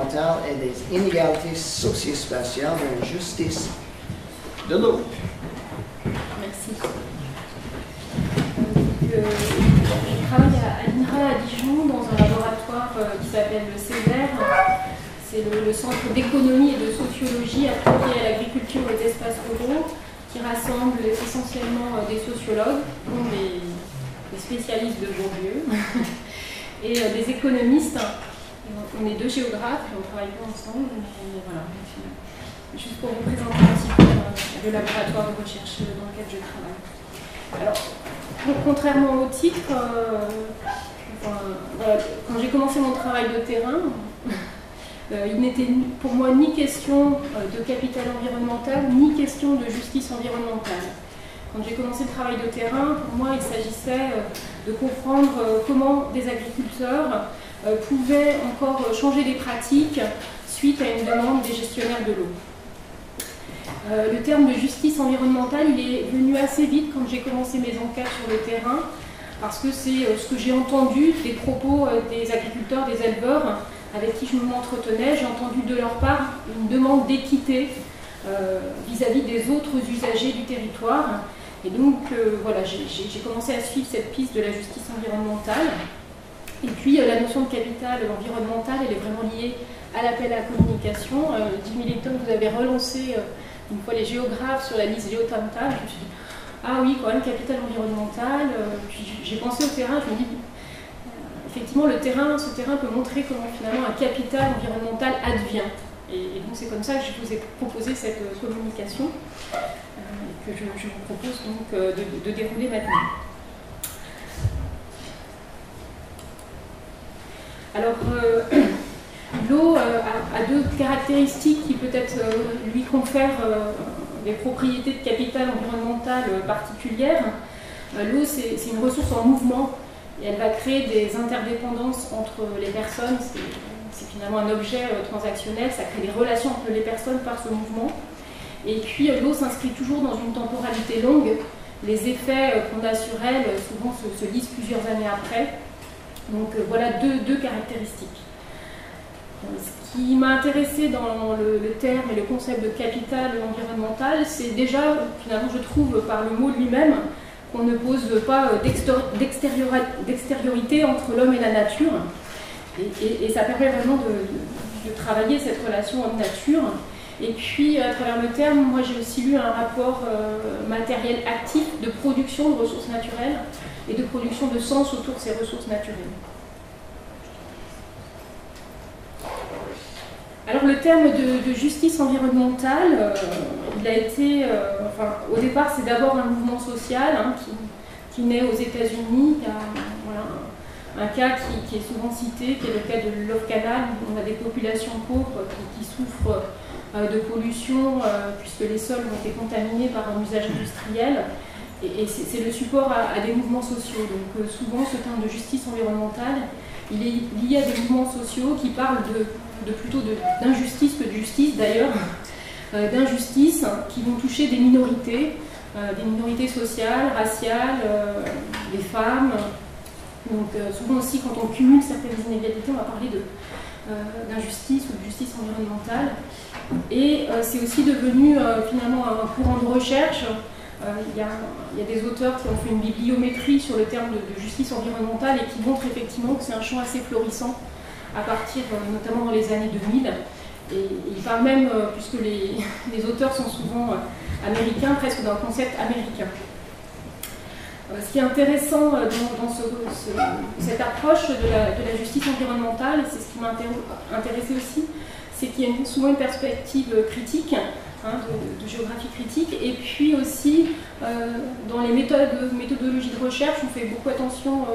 environnementale et des inégalités socio-spatiales dans la justice de l'eau. Merci. Je travaille à l'INRA à Dijon dans un laboratoire qui s'appelle le CESER. C'est le Centre d'économie et de sociologie appliquée à l'agriculture et des espaces ruraux, qui rassemble essentiellement des sociologues, dont des spécialistes de Bourdieu, et des économistes. On est 2 géographes, et on travaille pas ensemble. Mais voilà, juste pour vous présenter un petit peu le laboratoire de recherche dans lequel je travaille. Alors, contrairement au titre, quand j'ai commencé mon travail de terrain, il n'était pour moi ni question de capital environnemental, ni question de justice environnementale. Quand j'ai commencé le travail de terrain, pour moi, il s'agissait de comprendre comment des agriculteurs pouvaient encore changer des pratiques suite à une demande des gestionnaires de l'eau. Le terme de justice environnementale, il est venu assez vite quand j'ai commencé mes enquêtes sur le terrain, parce que c'est ce que j'ai entendu des propos des agriculteurs, des éleveurs, avec qui je m'entretenais. J'ai entendu de leur part une demande d'équité vis-à-vis des autres usagers du territoire. Et donc, voilà, j'ai commencé à suivre cette piste de la justice environnementale. Et puis, la notion de capital environnemental, elle est vraiment liée à l'appel à la communication. Jim Millington, vous avez relancé une fois les géographes sur la liste GeoTamTam. Je me suis dit, ah oui, quand même, capital environnemental. Puis j'ai pensé au terrain, je me dis, effectivement, ce terrain peut montrer comment finalement un capital environnemental advient. Et donc c'est comme ça que je vous ai proposé cette communication que je vous propose donc de dérouler maintenant. Alors, l'eau a 2 caractéristiques qui peut-être lui confèrent des propriétés de capital environnemental particulières. L'eau, c'est une ressource en mouvement et elle va créer des interdépendances entre les personnes. C'est finalement un objet transactionnel, ça crée des relations entre les personnes par ce mouvement. Et puis l'eau s'inscrit toujours dans une temporalité longue. Les effets qu'on a sur elle souvent se lisent plusieurs années après. Donc voilà deux caractéristiques. Ce qui m'a intéressé dans le terme et le concept de capital environnemental, c'est déjà, finalement je trouve par le mot lui-même, qu'on ne pose pas d'extériorité entre l'homme et la nature. Et ça permet vraiment de travailler cette relation homme-nature. Et puis, à travers le terme, moi j'ai aussi lu un rapport matériel actif de production de ressources naturelles et de production de sens autour de ces ressources naturelles. Alors le terme de justice environnementale, il a été, au départ c'est d'abord un mouvement social qui naît aux États-Unis. Il y a un cas qui est souvent cité, qui est le cas de Love Canal, où on a des populations pauvres qui souffrent de pollution puisque les sols ont été contaminés par un usage industriel. Et c'est le support à des mouvements sociaux. Donc souvent ce terme de justice environnementale, il est lié à des mouvements sociaux qui parlent plutôt d'injustice que de justice d'ailleurs, d'injustice qui vont toucher des minorités sociales, raciales, des femmes. Donc souvent aussi quand on cumule certaines inégalités, on va parler d'injustice ou de justice environnementale. Et c'est aussi devenu finalement un courant de recherche. Il y a des auteurs qui ont fait une bibliométrie sur le terme de justice environnementale et qui montrent effectivement que c'est un champ assez florissant à partir notamment dans les années 2000. Et ils parlent même, puisque les auteurs sont souvent américains, presque d'un concept américain. Ce qui est intéressant dans cette approche de la justice environnementale, et c'est ce qui m'a intéressé aussi, c'est qu'il y a souvent une perspective critique, de géographie critique, et puis aussi dans les méthodologies de recherche, on fait beaucoup attention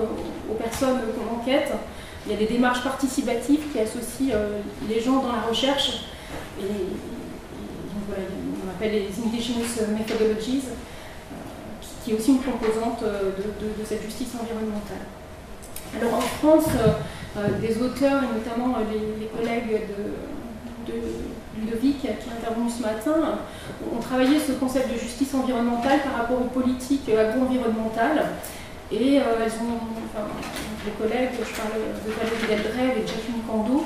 aux personnes qu'on enquête. Il y a des démarches participatives qui associent les gens dans la recherche, et donc voilà, on appelle les indigenous methodologies, qui est aussi une composante de cette justice environnementale. Alors en France, des auteurs, et notamment les collègues de Ludovic qui est intervenu ce matin, ont travaillé ce concept de justice environnementale par rapport aux politiques agro-environnementales. Et les collègues, je parle de Valérie Delbrève et Jacqueline Kando,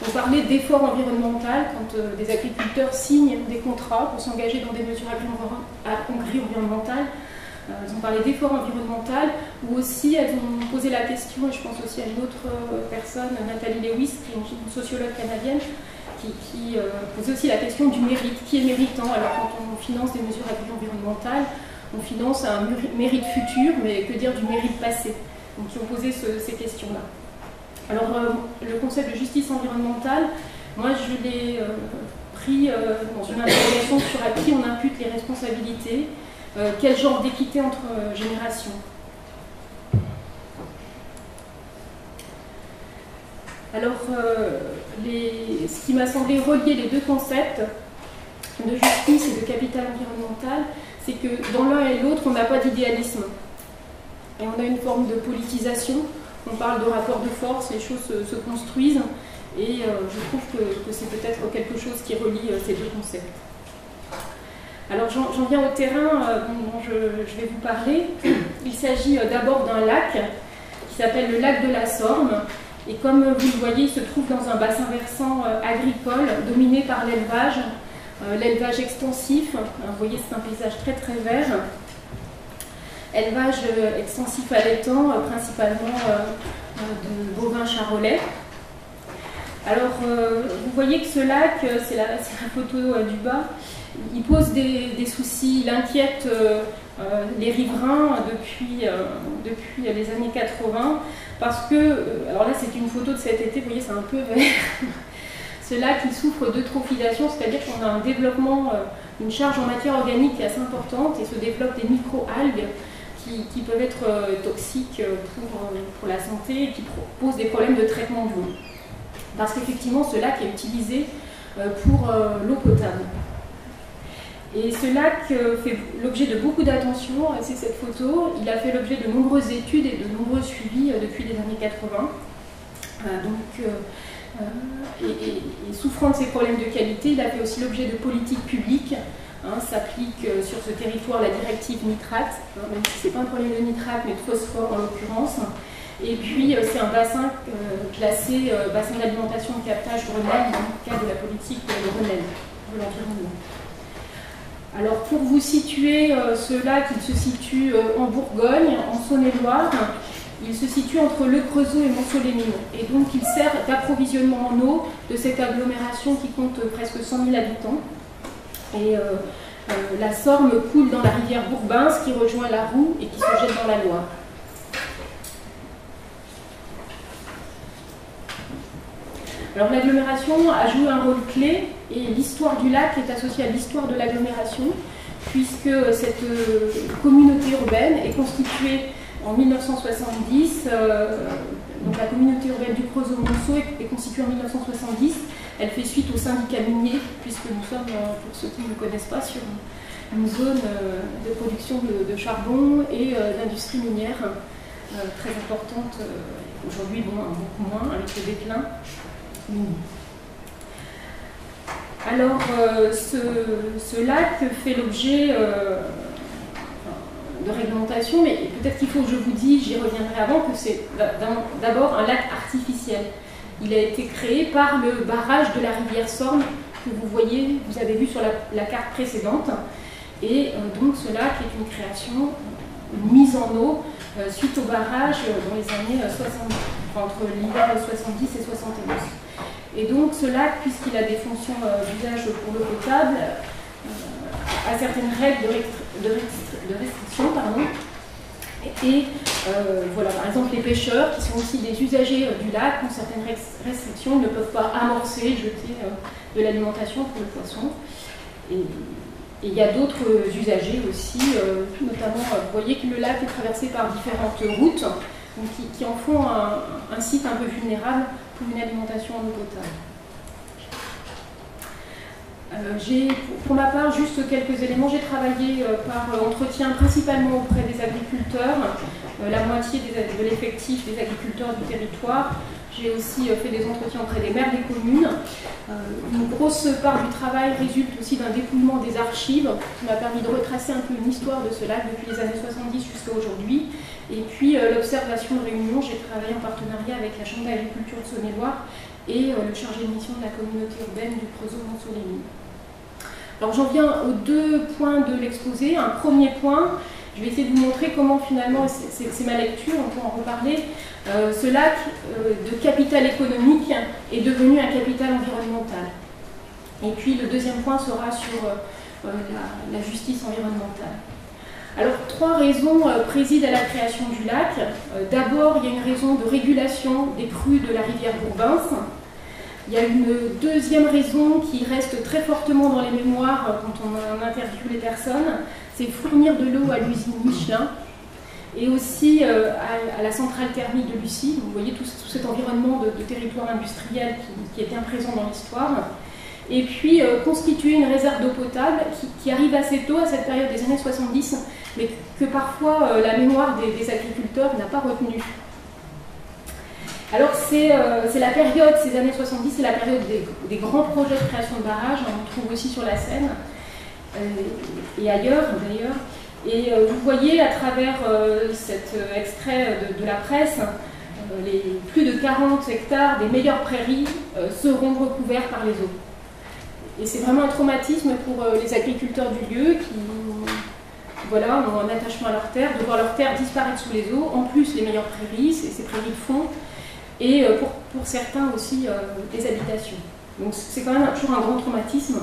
On parlait d'efforts environnementaux quand des agriculteurs signent des contrats pour s'engager dans des mesures agri-environnementales. Elles ont parlé d'efforts environnementaux, ou aussi elles ont posé la question, et je pense aussi à une autre personne, Nathalie Lewis, qui est une sociologue canadienne, qui posait aussi la question du mérite. Qui est méritant? Alors quand on finance des mesures agri-environnementales, on finance un mérite futur, mais que dire du mérite passé? Donc ils ont posé ces questions-là. Alors le concept de justice environnementale, moi je l'ai pris dans une interrogation sur à qui on impute les responsabilités, quel genre d'équité entre générations. Alors, ce qui m'a semblé relier les deux concepts de justice et de capital environnemental, c'est que dans l'un et l'autre, on n'a pas d'idéalisme. Et on a une forme de politisation. On parle de rapport de force, les choses se construisent. Et je trouve que c'est peut-être quelque chose qui relie ces deux concepts. Alors j'en viens au terrain dont je vais vous parler. Il s'agit d'abord d'un lac qui s'appelle le lac de la Sorme. Et comme vous le voyez, il se trouve dans un bassin versant agricole dominé par l'élevage extensif. Vous voyez, c'est un paysage très très vert. Élevage extensif à l'étang, principalement de bovins charolais. Alors, vous voyez que ce lac, c'est la photo du bas, il pose des soucis, il inquiète les riverains depuis les années 80, parce que, alors là c'est une photo de cet été, vous voyez c'est un peu vert, ce lac il souffre d'eutrophisation, c'est-à-dire qu'on a un développement, une charge en matière organique qui est assez importante, et se développent des micro-algues qui peuvent être toxiques pour la santé, et qui posent des problèmes de traitement de l'eau. Parce qu'effectivement ce lac est utilisé pour l'eau potable. Et ce lac fait l'objet de beaucoup d'attention, c'est cette photo. Il a fait l'objet de nombreuses études et de nombreux suivis depuis les années 80. Et souffrant de ces problèmes de qualité, il a fait aussi l'objet de politiques publiques. S'applique sur ce territoire la directive nitrate, même si ce n'est pas un problème de nitrate, mais de phosphore en l'occurrence. Et puis c'est un bassin classé bassin d'alimentation de captage Grenelle, dans le cadre de la politique de Grenelle, de l'environnement. Alors pour vous situer, ce lac, il se situe en Bourgogne, en Saône-et-Loire. Il se situe entre Le Creusot et Montceau-les-Mines. Et donc il sert d'approvisionnement en eau de cette agglomération qui compte presque 100 000 habitants. Et la Sorme coule dans la rivière Bourbins qui rejoint la Roue et qui se jette dans la Loire. Alors l'agglomération a joué un rôle clé et l'histoire du lac est associée à l'histoire de l'agglomération puisque cette communauté urbaine est constituée en 1970, donc la communauté urbaine du Creusot-Monceau est constituée en 1970, elle fait suite au syndicat minier puisque nous sommes, pour ceux qui ne connaissent pas, sur une zone de production de charbon et d'industrie minière très importante, aujourd'hui bon, beaucoup moins avec le déclin. Alors, ce lac fait l'objet de réglementation, mais peut-être qu'il faut que je vous dise, j'y reviendrai avant, que c'est d'abord un lac artificiel. Il a été créé par le barrage de la rivière Sorme que vous voyez, vous avez vu sur la carte précédente. Et donc ce lac est une création, une mise en eau suite au barrage dans les années 70, entre l'hiver 70 et 71. Et donc ce lac, puisqu'il a des fonctions d'usage pour l'eau potable, a certaines règles de restriction. Et voilà, par exemple les pêcheurs, qui sont aussi des usagers du lac, ont certaines restrictions, ils ne peuvent pas amorcer, jeter de l'alimentation pour le poisson. Et il y a d'autres usagers aussi, notamment, vous voyez que le lac est traversé par différentes routes, donc qui en font un site un peu vulnérable pour une alimentation en eau potable. J'ai, pour ma part, juste quelques éléments. J'ai travaillé par entretien principalement auprès des agriculteurs, la moitié de l'effectif des agriculteurs du territoire. J'ai aussi fait des entretiens auprès des maires des communes. Une grosse part du travail résulte aussi d'un dépouillement des archives qui m'a permis de retracer un peu une histoire de ce lac depuis les années 70 jusqu'à aujourd'hui. Et puis l'observation de Réunion, j'ai travaillé en partenariat avec la Chambre d'agriculture de Saône-et-Loire et le chargé de mission de la communauté urbaine du Creusot-Montceau-les-Mines. Alors j'en viens aux deux points de l'exposé. Un premier point, je vais essayer de vous montrer comment finalement, c'est ma lecture, on peut en reparler, ce lac de capital économique est devenu un capital environnemental. Et puis le deuxième point sera sur la justice environnementale. Alors, trois raisons président à la création du lac. D'abord, il y a une raison de régulation des crues de la rivière Bourbens. Il y a une deuxième raison qui reste très fortement dans les mémoires quand on interviewe les personnes, c'est fournir de l'eau à l'usine Michelin et aussi à la centrale thermique de Lucie. Vous voyez tout cet environnement de territoire industriel qui est bien présent dans l'histoire. Et puis constituer une réserve d'eau potable qui arrive assez tôt à cette période des années 70, mais que parfois la mémoire des agriculteurs n'a pas retenu. Alors c'est la période, ces années 70, c'est la période des grands projets de création de barrages, on trouve aussi sur la Seine, et ailleurs d'ailleurs. Et vous voyez à travers cet extrait de la presse, les plus de 40 hectares des meilleures prairies seront recouverts par les eaux. Et c'est vraiment un traumatisme pour les agriculteurs du lieu qui voilà, ont un attachement à leur terre, de voir leur terre disparaître sous les eaux, en plus les meilleures prairies, ces prairies de fond, et pour certains aussi des habitations. Donc c'est quand même toujours un grand traumatisme.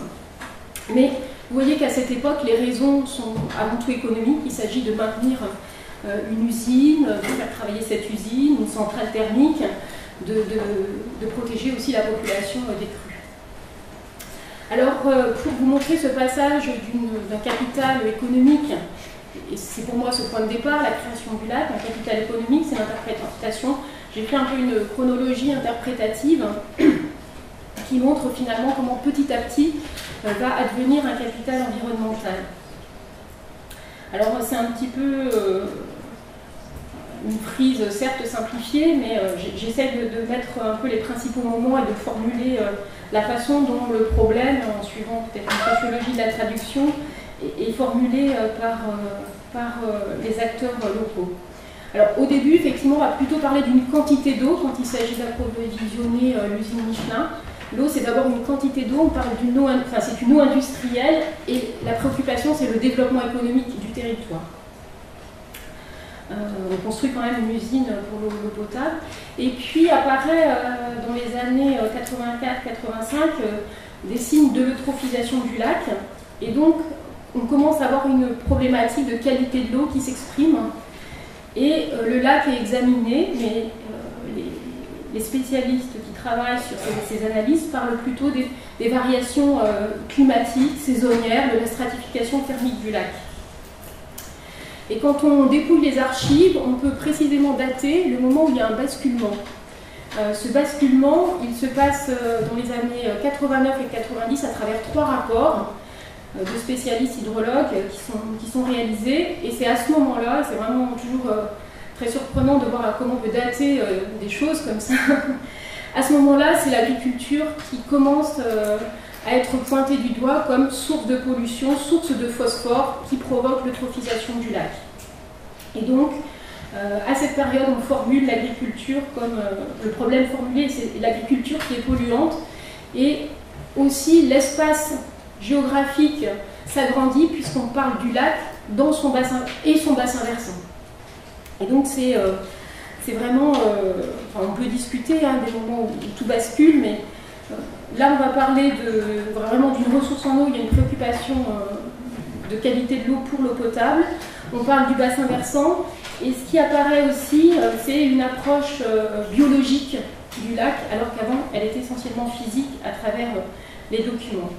Mais vous voyez qu'à cette époque, les raisons sont avant tout économiques. Il s'agit de maintenir une usine, de faire travailler cette usine, une centrale thermique, de protéger aussi la population des crues. Alors, pour vous montrer ce passage d'un capital économique, et c'est pour moi ce point de départ, la création du lac, un capital économique, c'est l'interprétation. J'ai fait un peu une chronologie interprétative qui montre finalement comment petit à petit va advenir un capital environnemental. Alors, c'est un petit peu une frise certes simplifiée, mais j'essaie de mettre un peu les principaux moments et de formuler la façon dont le problème, en suivant peut-être une sociologie de la traduction, est formulé par les acteurs locaux. Alors au début, effectivement, on va plutôt parler d'une quantité d'eau quand il s'agit d'approvisionner l'usine Michelin. L'eau, c'est d'abord une quantité d'eau, on parle d'une eau, enfin c'est une eau industrielle, et la préoccupation, c'est le développement économique du territoire. On construit quand même une usine pour l'eau potable. Et puis apparaît dans les années 84-85 des signes de l'eutrophisation du lac. Et donc on commence à avoir une problématique de qualité de l'eau qui s'exprime. Et le lac est examiné, mais les spécialistes qui travaillent sur ces analyses parlent plutôt des variations climatiques, saisonnières, de la stratification thermique du lac. Et quand on dépouille les archives, on peut précisément dater le moment où il y a un basculement. Ce basculement, il se passe dans les années 89 et 90 à travers trois rapports de spécialistes hydrologues qui sont réalisés. Et c'est à ce moment-là, c'est vraiment toujours très surprenant de voir comment on peut dater des choses comme ça. À ce moment-là, c'est l'agriculture qui commence à être pointée du doigt comme source de pollution, source de phosphore qui provoque l'eutrophisation du lac. Et donc, à cette période, on formule l'agriculture comme le problème formulé, c'est l'agriculture qui est polluante, et aussi l'espace géographique s'agrandit puisqu'on parle du lac dans son bassin et son bassin versant. Et donc c'est vraiment, on peut discuter des moments où tout bascule, mais là on va parler vraiment d'une ressource en eau. Il y a une préoccupation de qualité de l'eau pour l'eau potable. On parle du bassin versant, et ce qui apparaît aussi, c'est une approche biologique du lac, alors qu'avant elle était essentiellement physique à travers les documents.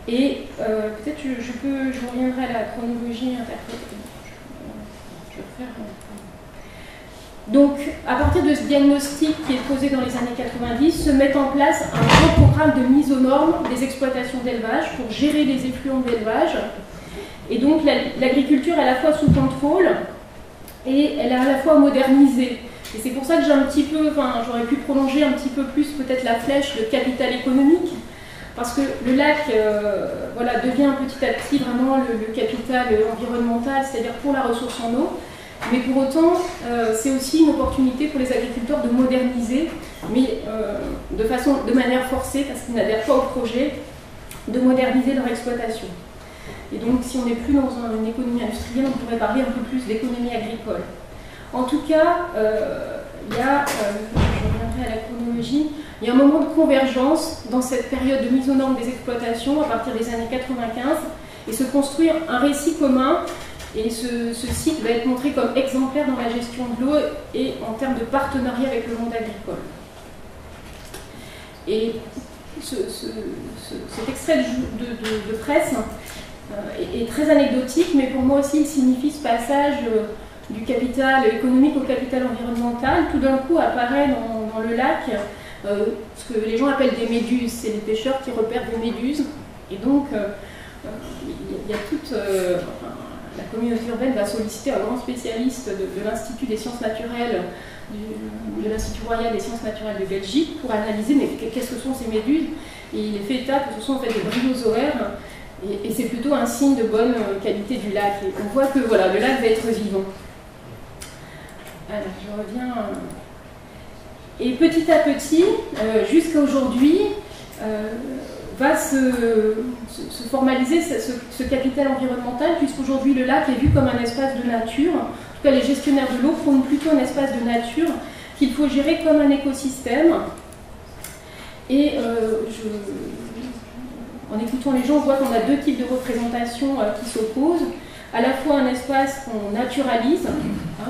Et peut-être je reviendrai à la chronologie interprétative. Je vais faire. Donc, à partir de ce diagnostic qui est posé dans les années 90, se met en place un grand programme de mise aux normes des exploitations d'élevage pour gérer les effluents d'élevage. Et donc, l'agriculture est à la fois sous contrôle et elle est à la fois modernisée. Et c'est pour ça que j'ai un petit peu, j'aurais pu prolonger un petit peu plus peut-être la flèche de capital économique, parce que le lac devient petit à petit vraiment le capital environnemental, c'est-à-dire pour la ressource en eau. Mais pour autant, c'est aussi une opportunité pour les agriculteurs de moderniser mais de manière forcée, parce qu'ils n'adhèrent pas au projet de moderniser leur exploitation. Et donc, si on n'est plus dans une économie industrielle, on pourrait parler un peu plus d'économie agricole. En tout cas, je reviendrai à la chronologie, il y a un moment de convergence dans cette période de mise aux normes des exploitations à partir des années 95 et se construire un récit commun. Et ce site va être montré comme exemplaire dans la gestion de l'eau et en termes de partenariat avec le monde agricole. Et cet extrait de presse est très anecdotique, mais pour moi aussi il signifie ce passage du capital économique au capital environnemental. Tout d'un coup apparaît dans le lac ce que les gens appellent des méduses. C'est les pêcheurs qui repèrent des méduses. Et donc il y a toute... la communauté urbaine va solliciter un grand spécialiste de l'Institut des sciences naturelles, de l'Institut royal des sciences naturelles de Belgique, pour analyser mais qu'est-ce que sont ces méduses. Et il est fait état que ce sont en fait des bryozoaires, et c'est plutôt un signe de bonne qualité du lac. Et on voit que voilà, le lac va être vivant. Alors, je reviens. Et petit à petit, jusqu'à aujourd'hui, va se formaliser ce capital environnemental, puisqu'aujourd'hui le lac est vu comme un espace de nature. En tout cas, les gestionnaires de l'eau prônent plutôt un espace de nature qu'il faut gérer comme un écosystème. Et en écoutant les gens, on voit qu'on a deux types de représentations qui s'opposent. À la fois un espace qu'on naturalise,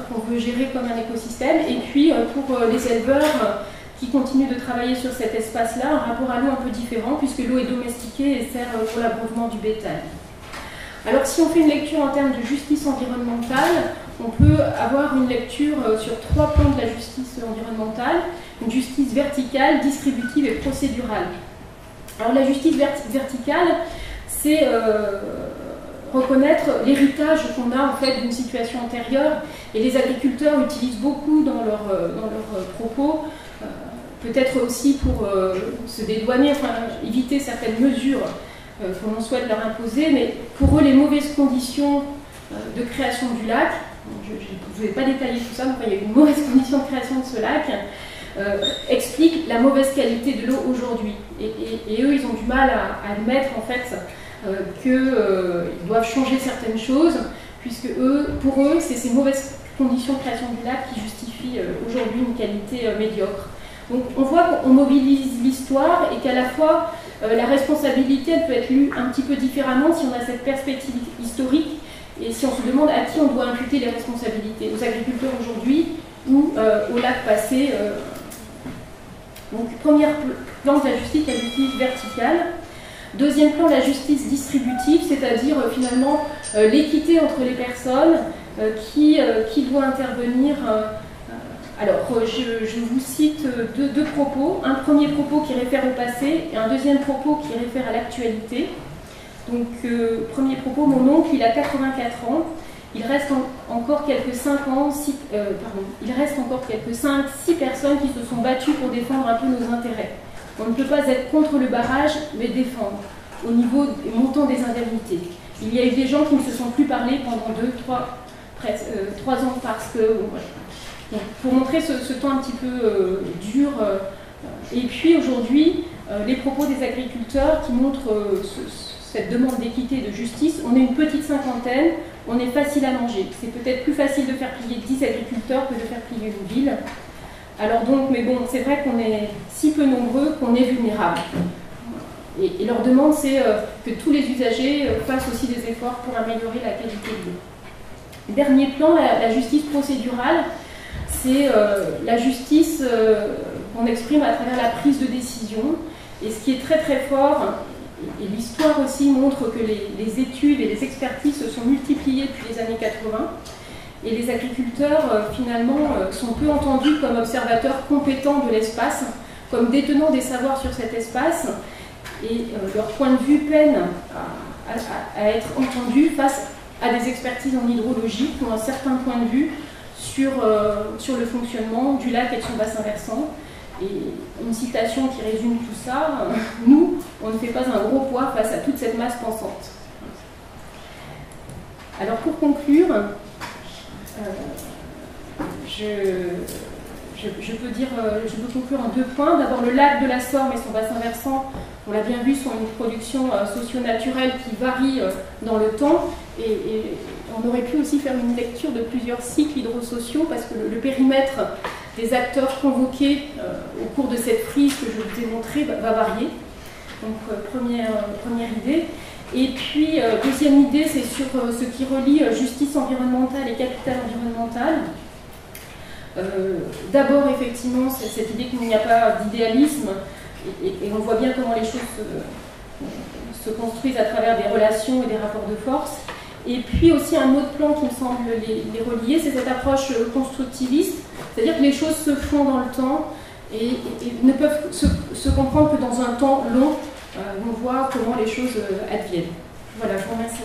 qu'on veut gérer comme un écosystème, et puis pour les éleveurs qui continuent de travailler sur cet espace-là, un rapport à l'eau un peu différent, puisque l'eau est domestiquée et sert pour l'abreuvement du bétail. Alors si on fait une lecture en termes de justice environnementale, on peut avoir une lecture sur trois plans de la justice environnementale, une justice verticale, distributive et procédurale. Alors la justice verticale, c'est reconnaître l'héritage qu'on a en fait d'une situation antérieure, et les agriculteurs utilisent beaucoup dans leurs propos, peut-être aussi pour se dédouaner, enfin éviter certaines mesures qu'on souhaite leur imposer, mais pour eux les mauvaises conditions de création du lac, je ne vais pas détailler tout ça, mais il y a eu une mauvaise condition de création de ce lac, expliquent la mauvaise qualité de l'eau aujourd'hui. Et eux, ils ont du mal à admettre en fait qu'ils doivent changer certaines choses, puisque pour eux, c'est ces mauvaises conditions de création du lac qui justifient aujourd'hui une qualité médiocre. Donc on voit qu'on mobilise l'histoire et qu'à la fois la responsabilité elle peut être lue un petit peu différemment si on a cette perspective historique et si on se demande à qui on doit imputer les responsabilités, aux agriculteurs aujourd'hui ou au lac passé. Donc premier plan de la justice verticale. Deuxième plan, la justice distributive, c'est-à-dire finalement l'équité entre les personnes, qui doit intervenir. Alors, je vous cite deux propos. Un premier propos qui réfère au passé et un deuxième propos qui réfère à l'actualité. Donc, premier propos, mon oncle, il a 84 ans. Il reste encore quelques 6 personnes qui se sont battues pour défendre un peu nos intérêts. On ne peut pas être contre le barrage, mais défendre au niveau du montant des indemnités. Il y a eu des gens qui ne se sont plus parlé pendant 3 ans parce que... Voilà. Donc, pour montrer ce temps un petit peu dur. Et puis aujourd'hui, les propos des agriculteurs qui montrent cette demande d'équité et de justice. On est une petite cinquantaine, on est facile à manger. C'est peut-être plus facile de faire plier 10 agriculteurs que de faire plier une ville. Alors donc, mais bon, c'est vrai qu'on est si peu nombreux qu'on est vulnérable. Et leur demande, c'est que tous les usagers fassent aussi des efforts pour améliorer la qualité de l'eau. Dernier plan, la justice procédurale. C'est la justice qu'on exprime à travers la prise de décision. Et ce qui est très très fort, et l'histoire aussi montre que les études et les expertises se sont multipliées depuis les années 80, et les agriculteurs finalement sont peu entendus comme observateurs compétents de l'espace, comme détenants des savoirs sur cet espace, et leur point de vue peine à être entendu face à des expertises en hydrologie qui ont un certain point de vue sur le fonctionnement du lac et de son bassin versant. Et une citation qui résume tout ça, nous, on ne fait pas un gros poids face à toute cette masse pensante. Alors pour conclure, je je peux conclure en 2 points. D'abord, le lac de la Sorme et son bassin versant, on l'a bien vu, sont une production socio-naturelle qui varie dans le temps. Et on aurait pu aussi faire une lecture de plusieurs cycles hydrosociaux parce que le périmètre des acteurs convoqués au cours de cette frise que je vous ai montrée va varier. Donc, première idée. Et puis, deuxième idée, c'est sur ce qui relie justice environnementale et capital environnemental. D'abord, effectivement, c'est cette idée qu'il n'y a pas d'idéalisme, et on voit bien comment les choses se construisent à travers des relations et des rapports de force. Et puis aussi un autre plan qui me semble les relier, c'est cette approche constructiviste, c'est-à-dire que les choses se font dans le temps et ne peuvent se comprendre que dans un temps long, où on voit comment les choses adviennent. Voilà, je vous remercie.